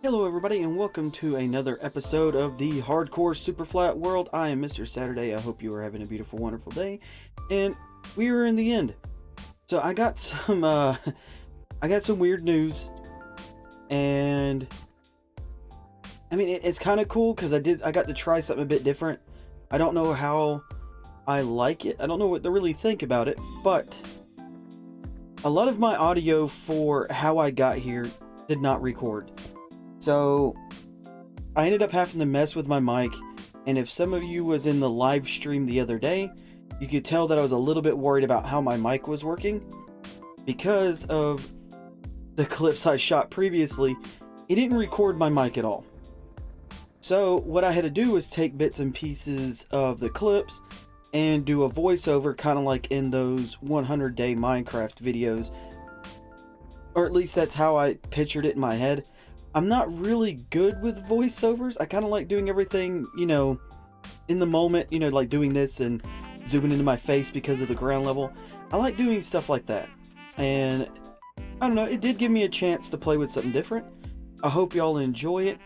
Hello everybody and welcome to another episode of the Hardcore Superflat world. I am Mr. Saturday. I hope you are having a beautiful, wonderful day. And we are in the end. So I got some weird news. And I mean it's kind of cool because I got to try something a bit different. I don't know how I like it. I don't know what to really think about it, but a lot of my audio for how I got here did not record. So I ended up having to mess with my mic, and if some of you was in the live stream the other day, you could tell that I was a little bit worried about how my mic was working because of the clips I shot previously. It didn't record my mic at all. So what I had to do was take bits and pieces of the clips and do a voiceover, kind of like in those 100-day Minecraft videos, or at least that's how I pictured it in my head. I'm not really good with voiceovers. I kind of like doing everything, in the moment, like doing this and zooming into my face because of the ground level. I like doing stuff like that. And I don't know, it did give me a chance to play with something different. I hope y'all enjoy it,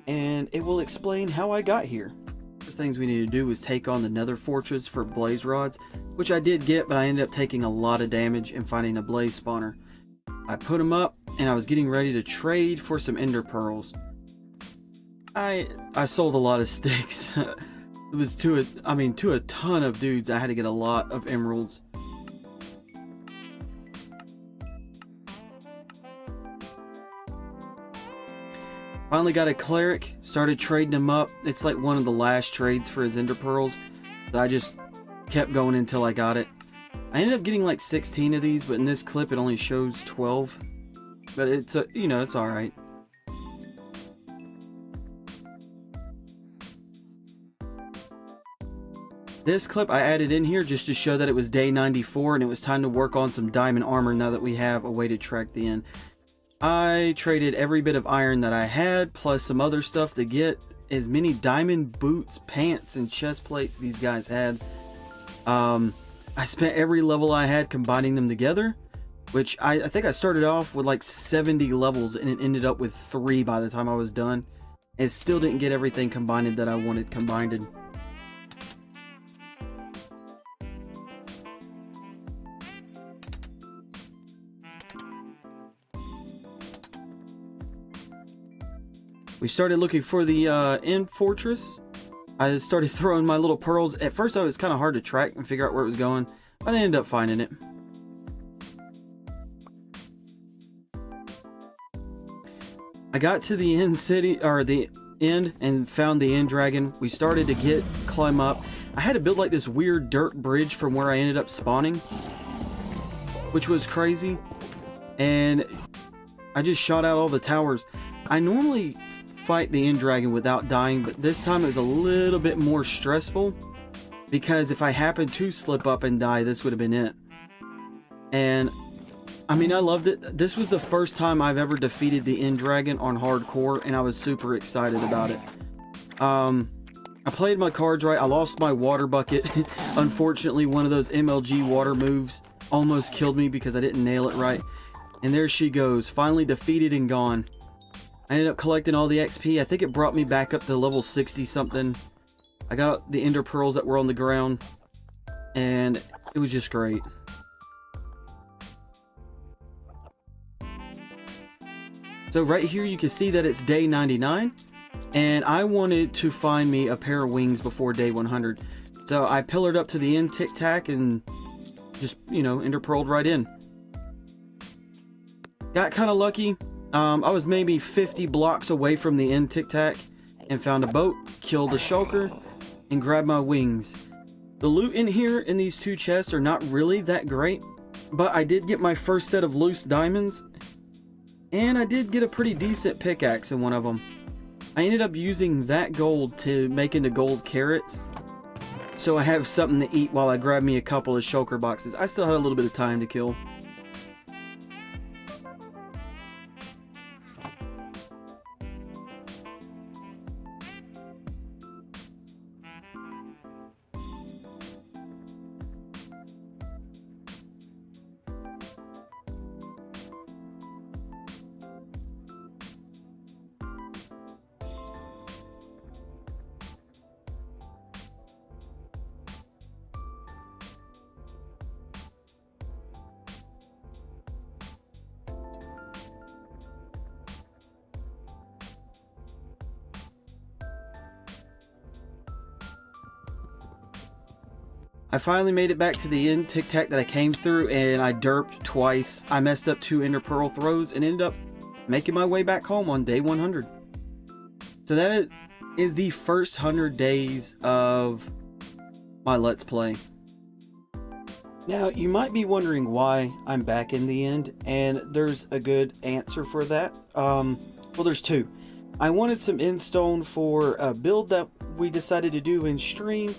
and it will explain how I got here. First things we need to do is take on the Nether Fortress for blaze rods, which I did get, but I ended up taking a lot of damage and finding a blaze spawner. I put them up, and I was getting ready to trade for some ender pearls. I sold a lot of sticks. It was to a ton of dudes. I had to get a lot of emeralds. Finally got a cleric, started trading him up. It's like one of the last trades for his ender pearls. So I just kept going until I got it. I ended up getting like 16 of these, but in this clip it only shows 12. But it's it's alright. This clip I added in here just to show that it was day 94 and it was time to work on some diamond armor now that we have a way to track the end. I traded every bit of iron that I had, plus some other stuff to get as many diamond boots, pants, and chest plates these guys had. I spent every level I had combining them together, which I think I started off with like 70 levels and it ended up with 3 by the time I was done. And still didn't get everything combined that I wanted combined. We started looking for the end fortress. I started throwing my little pearls. At first, it was kind of hard to track and figure out where it was going, but I ended up finding it. I got to the end city, or the end, and found the end dragon. We started to climb up. I had to build like this weird dirt bridge from where I ended up spawning, which was crazy. And I just shot out all the towers. I normally fight the end dragon without dying, but this time it was a little bit more stressful because if I happened to slip up and die, this would have been it. And I mean, I loved it. This was the first time I've ever defeated the end dragon on hardcore, and I was super excited about it. I played my cards right. I lost my water bucket. Unfortunately, one of those MLG water moves almost killed me because I didn't nail it right. And there she goes, finally defeated and gone. I ended up collecting all the XP. I think it brought me back up to level 60 something. I got the ender pearls that were on the ground, and it was just great. So right here you can see that it's day 99, and I wanted to find me a pair of wings before day 100. So I pillared up to the end tic-tac and just, ender pearled right in. Got kind of lucky. I was maybe 50 blocks away from the end tic-tac and found a boat, killed a shulker, and grabbed my wings. The loot in here in these 2 chests are not really that great, but I did get my first set of loose diamonds, and I did get a pretty decent pickaxe in one of them. I ended up using that gold to make into gold carrots, so I have something to eat while I grab me a couple of shulker boxes. I still had a little bit of time to kill. I finally made it back to the end tic tac that I came through, and I derped twice. I messed up 2 ender pearl throws and ended up making my way back home on day 100. So that is the first 100 days of my Let's Play. Now, you might be wondering why I'm back in the end, and there's a good answer for that. Well, there's 2. I wanted some end stone for a build that we decided to do in stream,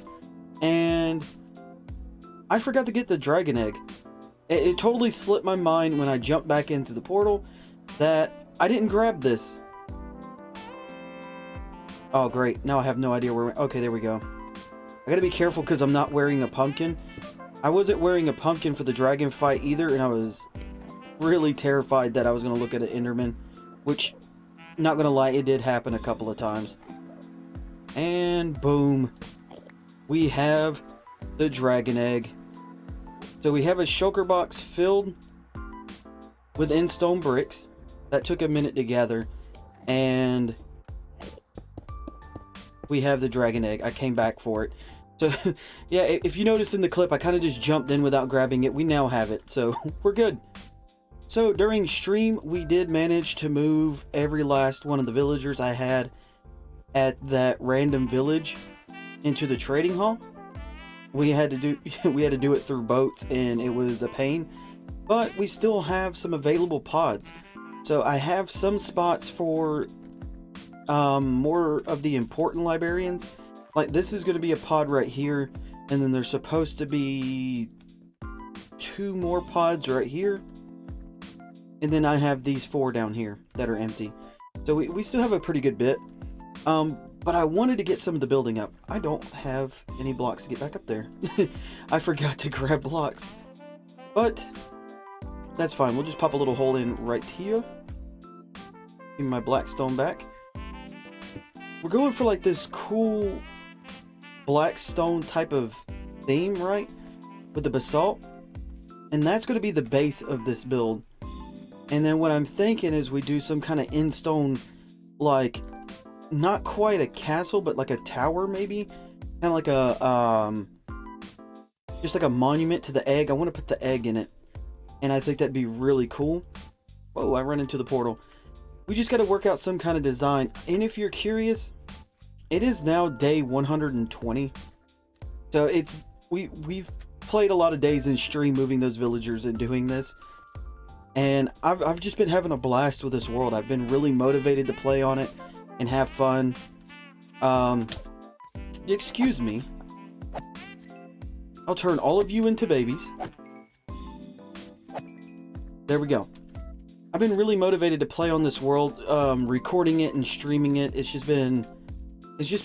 and I forgot to get the dragon egg. It totally slipped my mind when I jumped back into the portal that I didn't grab this. Oh, great. Now I have no idea where... Okay, there we go. I gotta be careful because I'm not wearing a pumpkin. I wasn't wearing a pumpkin for the dragon fight either, and I was really terrified that I was going to look at an enderman, which, not going to lie, it did happen a couple of times. And boom. We have the dragon egg. So we have a shulker box filled with end stone bricks. That took a minute to gather. And we have the dragon egg. I came back for it. So, yeah, if you noticed in the clip, I kind of just jumped in without grabbing it. We now have it, so we're good. So, during stream, we did manage to move every last one of the villagers I had at that random village into the trading hall. We had to do it through boats, and it was a pain. But we still have some available pods. So, I have some spots for more of the important librarians. Like, this is going to be a pod right here, and then there's supposed to be 2 more pods right here, and then I have these 4 down here that are empty. So we still have a pretty good bit, but I wanted to get some of the building up. I don't have any blocks to get back up there. I forgot to grab blocks, but that's fine. We'll just pop a little hole in right here. Give me my black stone back. We're going for like this cool black stone type of theme, right? With the basalt. And that's going to be the base of this build. And then what I'm thinking is we do some kind of end stone, like, not quite a castle, but like a tower maybe. Kind of like a, just like a monument to the egg. I want to put the egg in it. And I think that'd be really cool. Whoa, I run into the portal. We just got to work out some kind of design. And if you're curious, it is now day 120. So we've played a lot of days in stream moving those villagers and doing this. And I've just been having a blast with this world. I've been really motivated to play on it and have fun. Excuse me. I'll turn all of you into babies. There we go. I've been really motivated to play on this world, recording it and streaming it. It's just been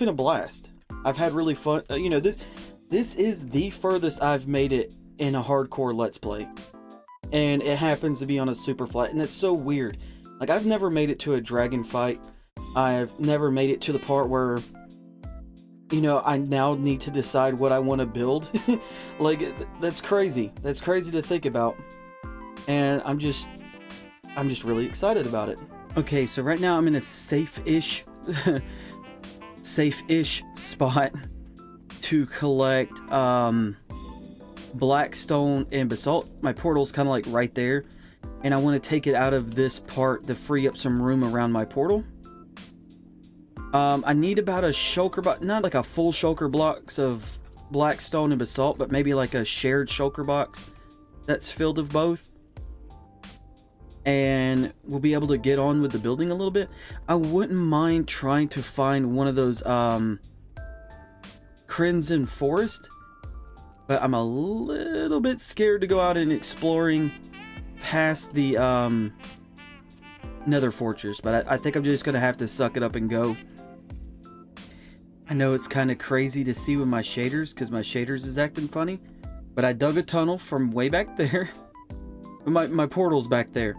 a blast. I've had really fun. You know, this is the furthest I've made it in a hardcore Let's Play, and it happens to be on a super flat, and it's so weird. Like, I've never made it to a dragon fight. I've never made it to the part where, you know, I now need to decide what I want to build. Like, that's crazy. That's crazy to think about, and I'm just really excited about it. Okay, so right now I'm in a safe-ish spot to collect black stone and basalt. My portal's kind of like right there, and I want to take it out of this part to free up some room around my portal. I need about a shulker box, not like a full shulker blocks of black stone and basalt, but maybe like a shared shulker box that's filled with both. And we'll be able to get on with the building a little bit. I wouldn't mind trying to find one of those Crimson Forest, but I'm a little bit scared to go out and exploring past the Nether Fortress, but I think I'm just gonna have to suck it up and go. I know it's kind of crazy to see with my shaders, because my shaders is acting funny, but I dug a tunnel from way back there. My portal's back there,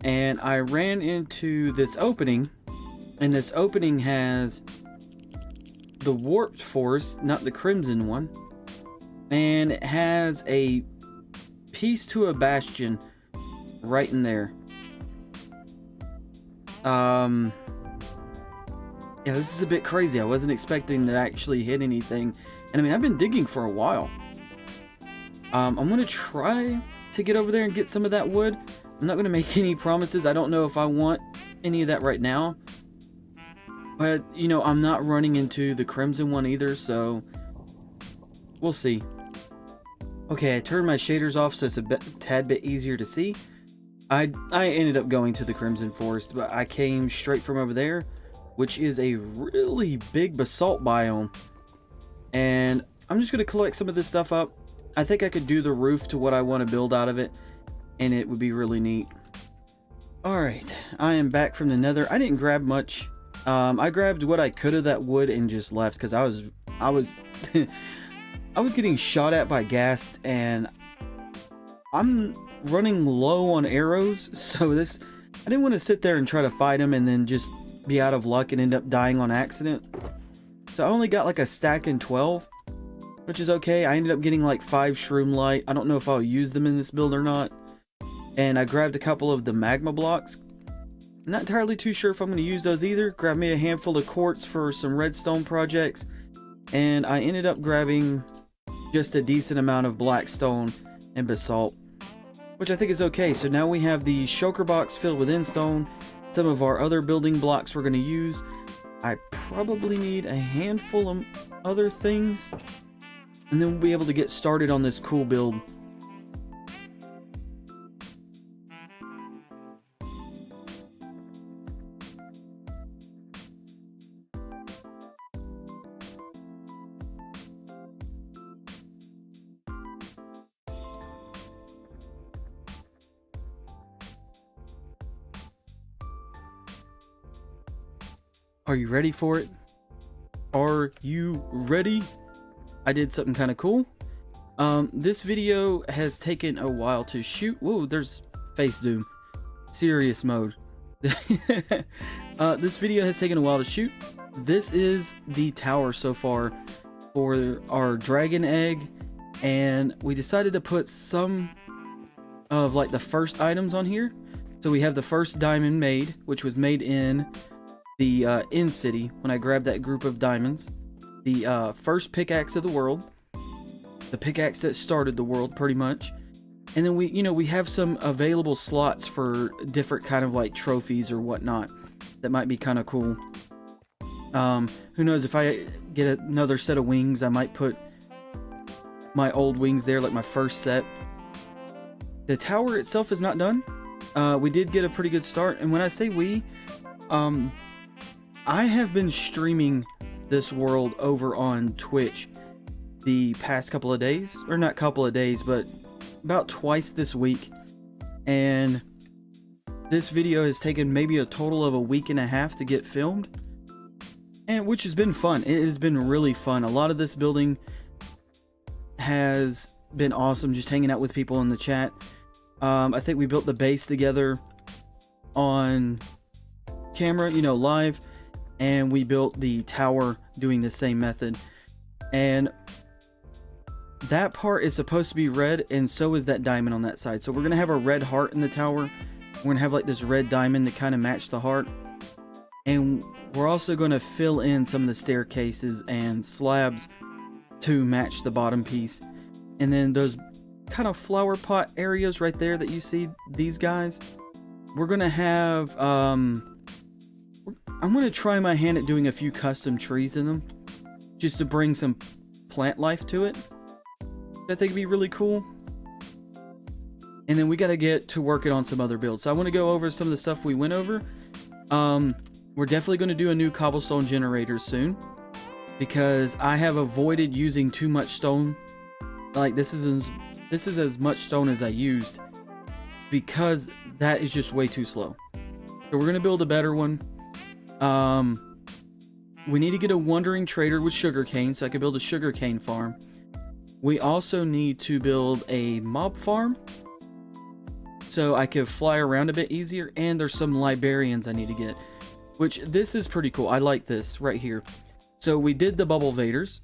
and I ran into this opening, and this opening has the warped forest, not the crimson one, and it has a piece to a bastion right in there. Yeah, this is a bit crazy. I wasn't expecting to actually hit anything, and I mean, I've been digging for a while. I'm going to try to get over there and get some of that wood. I'm not going to make any promises. I don't know if I want any of that right now. But, you know, I'm not running into the crimson one either, so we'll see. Okay, I turned my shaders off so it's a tad bit easier to see. I ended up going to the Crimson Forest, but I came straight from over there, which is a really big basalt biome. And I'm just going to collect some of this stuff up. I think I could do the roof to what I want to build out of it, and it would be really neat. Alright, I am back from the nether. I didn't grab much. I grabbed what I could of that wood and just left because I was I was getting shot at by ghast, and I'm running low on arrows, so I didn't want to sit there and try to fight him and then just be out of luck and end up dying on accident. So I only got like a stack in 12, which is okay. I ended up getting like 5 shroom light. I don't know if I'll use them in this build or not. And I grabbed a couple of the magma blocks. I'm not entirely too sure if I'm going to use those either. Grabbed me a handful of quartz for some redstone projects. And I ended up grabbing just a decent amount of blackstone and basalt, which I think is okay. So now we have the shulker box filled with endstone. Some of our other building blocks we're going to use. I probably need a handful of other things, and then we'll be able to get started on this cool build. Are you ready for it? Are you ready? I did something kind of cool. This video has taken a while to shoot. Whoa, there's face zoom. Serious mode. This video has taken a while to shoot. This is the tower so far for our dragon egg, and we decided to put some of like the first items on here. So we have the first diamond made, which was made in the end city when I grabbed that group of diamonds. The first pickaxe of the world, the pickaxe that started the world pretty much. And then we have some available slots for different kind of like trophies or whatnot that might be kind of cool. Who knows, if I get another set of wings, I might put my old wings there, like my first set. The tower itself is not done. We did get a pretty good start, and when I say we, I have been streaming this world over on Twitch the past couple of days, or not couple of days, but about twice this week, and this video has taken maybe a total of a week and a half to get filmed, and which has been fun. It has been really fun. A lot of this building has been awesome, just hanging out with people in the chat. I think we built the base together on camera, live. And we built the tower doing the same method. And that part is supposed to be red, and so is that diamond on that side. So we're going to have a red heart in the tower. We're going to have like this red diamond to kind of match the heart. And we're also going to fill in some of the staircases and slabs to match the bottom piece. And then those kind of flower pot areas right there that you see, these guys, we're going to have... I'm going to try my hand at doing a few custom trees in them, just to bring some plant life to it. I think it'd be really cool. And then we got to get to working on some other builds. So I want to go over some of the stuff we went over. We're definitely going to do a new cobblestone generator soon, because I have avoided using too much stone. Like this is as much stone as I used, because that is just way too slow. So we're going to build a better one. We need to get a wandering trader with sugarcane so I can build a sugarcane farm. We also need to build a mob farm so I can fly around a bit easier, and there's some librarians I need to get, which this is pretty cool. I like this right here. So we did the bubble vaders.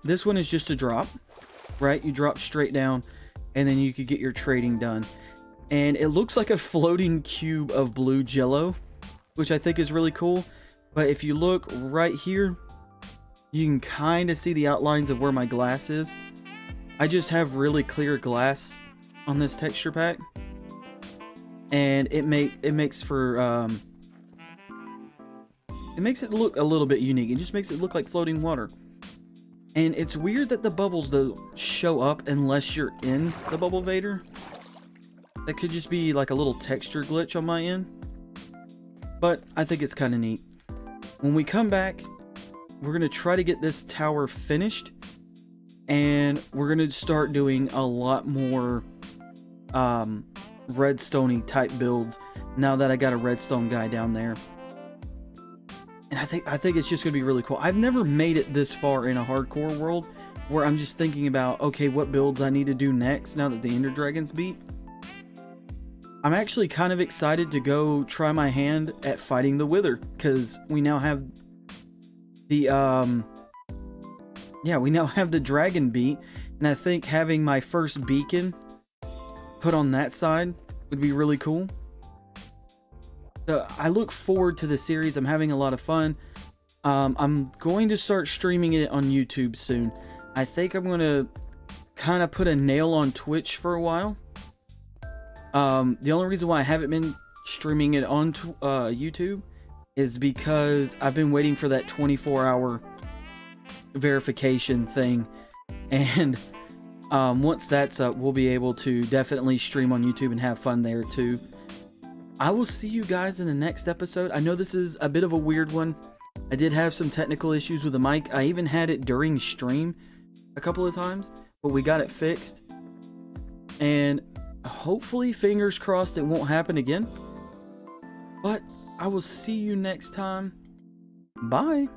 This one is just a drop, right? You drop straight down and then you could get your trading done. And it looks like a floating cube of blue jello, which I think is really cool. But if you look right here, you can kind of see the outlines of where my glass is. I just have really clear glass on this texture pack, and it makes for it makes it look a little bit unique. It just makes it look like floating water. And it's weird that the bubbles though show up unless you're in the bubble vader. That could just be like a little texture glitch on my end. But I think it's kind of neat. When we come back, we're going to try to get this tower finished. And we're going to start doing a lot more redstone-y type builds now that I got a redstone guy down there. And I think it's just going to be really cool. I've never made it this far in a hardcore world where I'm just thinking about, okay, what builds I need to do next now that the Ender Dragon's beat. I'm actually kind of excited to go try my hand at fighting the Wither, because we now have the we now have the dragon beat, and I think having my first beacon put on that side would be really cool. So I look forward to the series. I'm having a lot of fun. I'm going to start streaming it on YouTube soon. I think I'm going to kind of put a nail on Twitch for a while. The only reason why I haven't been streaming it on YouTube is because I've been waiting for that 24-hour verification thing, and once that's up, we'll be able to definitely stream on YouTube and have fun there too. I will see you guys in the next episode. I know this is a bit of a weird one. I did have some technical issues with the mic. I even had it during stream a couple of times, but we got it fixed. And hopefully, fingers crossed, it won't happen again. But I will see you next time. Bye.